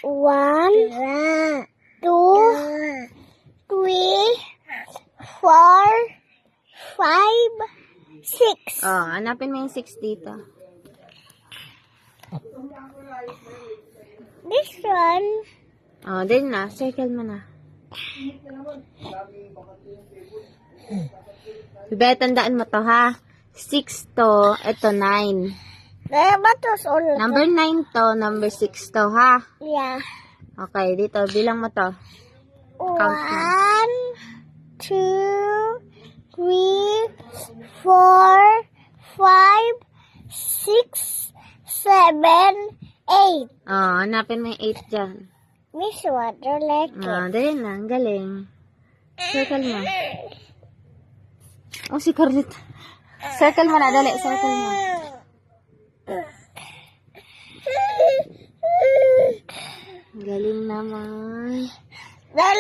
1, 2, 3, 4, 5, 6. Oh, hanapin mo yung 6 dito. This one. Oh, din na. Circle mo na. Bebe, tandaan mo to, ha? 6 to, ito 9. What was all of Number 9 to, number 6 to, ha? Yeah. Okay, dito, bilang mo to. Count mo. 1, 2, 3, 4, 5, 6, 7, 8. Oh, hanapin mo yung 8 dyan. Miss Water like Ah, dali na. Ang galing. Circle mo. Oh, si Carlita. Circle mo na. Dali, circle mo. Galing naman. Dahil